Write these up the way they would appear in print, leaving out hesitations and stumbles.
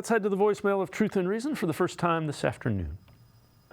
Let's head to the voicemail of Truth and Reason for the first time this afternoon.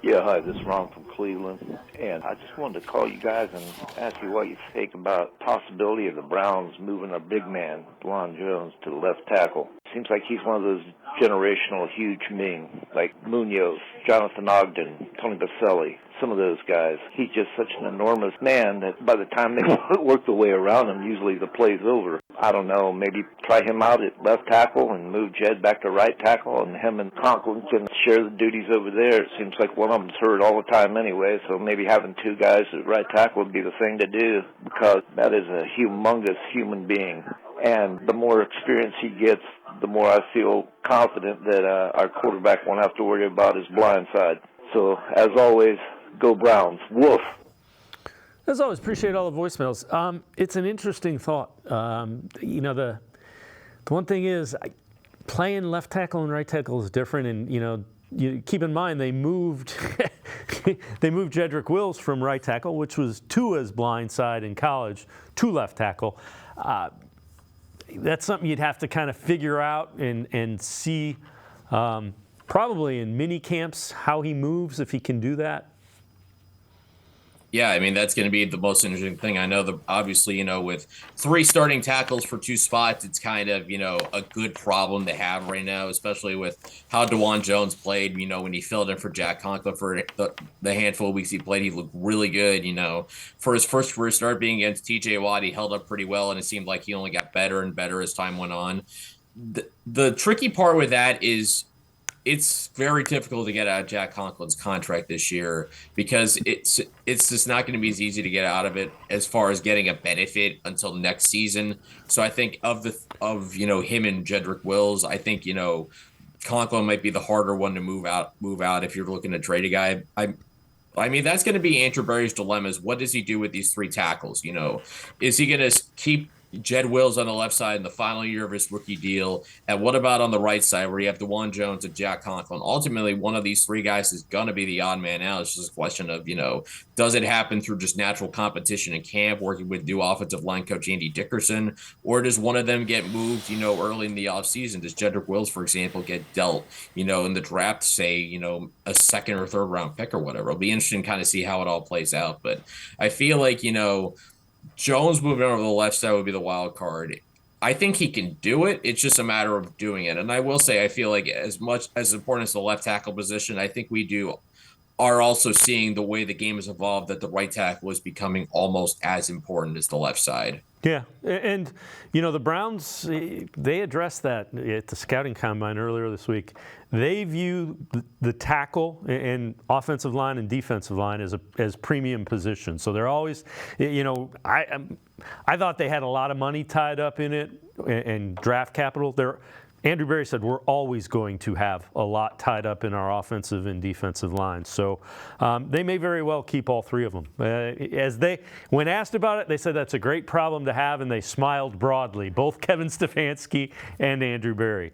Yeah, hi, this is Ron from Cleveland, and I just wanted to call you guys and ask you what you think about the possibility of the Browns moving a big man, Delon Jones, to the left tackle. Seems like he's one of those generational huge men, like Munoz, Jonathan Ogden, Tony Baselli, some of those guys. He's just such an enormous man that by the time they work the way around him, usually the play's over. I don't know, maybe try him out at left tackle and move Jed back to right tackle, and him and Conklin can share the duties over there. It seems like one of them's hurt all the time anyway, so maybe having two guys at right tackle would be the thing to do, because that is a humongous human being. And the more experience he gets, the more I feel confident that our quarterback won't have to worry about his blind side. So, as always, go Browns. Woof. As always, appreciate all the voicemails. It's an interesting thought. The one thing is, playing left tackle and right tackle is different, and you keep in mind they moved Jedrick Wills from right tackle, which was Tua's blind side in college, to left tackle. That's something you'd have to kind of figure out and see, probably in mini camps, how he moves, if he can do that. Yeah, I mean, that's going to be the most interesting thing. I know obviously, with 3 starting tackles for 2 spots, it's kind of, a good problem to have right now, especially with how DeJuan Jones played. When he filled in for Jack Conklin for the handful of weeks he played, he looked really good. For his first career start being against TJ Watt, he held up pretty well, and it seemed like he only got better and better as time went on. The tricky part with that is, it's very difficult to get out of Jack Conklin's contract this year, because it's just not going to be as easy to get out of it as far as getting a benefit until next season. So I think of him and Jedrick Wills, I think Conklin might be the harder one to move out if you're looking to trade a guy. I mean, that's going to be Andrew Berry's dilemma. Is what does he do with these 3 tackles? Is he going to keep Jed Wills on the left side in the final year of his rookie deal? And what about on the right side, where you have DeJuan Jones and Jack Conklin? Ultimately, one of these 3 guys is going to be the odd man out. It's just a question of, does it happen through just natural competition in camp, working with new offensive line coach Andy Dickerson, or does one of them get moved, early in the offseason? Does Jedrick Wills, for example, get dealt, in the draft, say, a 2nd or 3rd round pick or whatever? It'll be interesting to kind of see how it all plays out. But I feel like, Jones moving over to the left side would be the wild card. I think he can do it. It's just a matter of doing it. And I will say, I feel like as much as important as the left tackle position, I think we are also seeing the way the game has evolved, that the right tackle is becoming almost as important as the left side. Yeah, and the Browns, they addressed that at the scouting combine earlier this week. They view the tackle and offensive line and defensive line as premium positions. So they're always, I thought they had a lot of money tied up in it and draft capital. Andrew Berry said we're always going to have a lot tied up in our offensive and defensive lines. So they may very well keep all 3 of them. When asked about it, they said that's a great problem to have, and they smiled broadly, both Kevin Stefanski and Andrew Berry.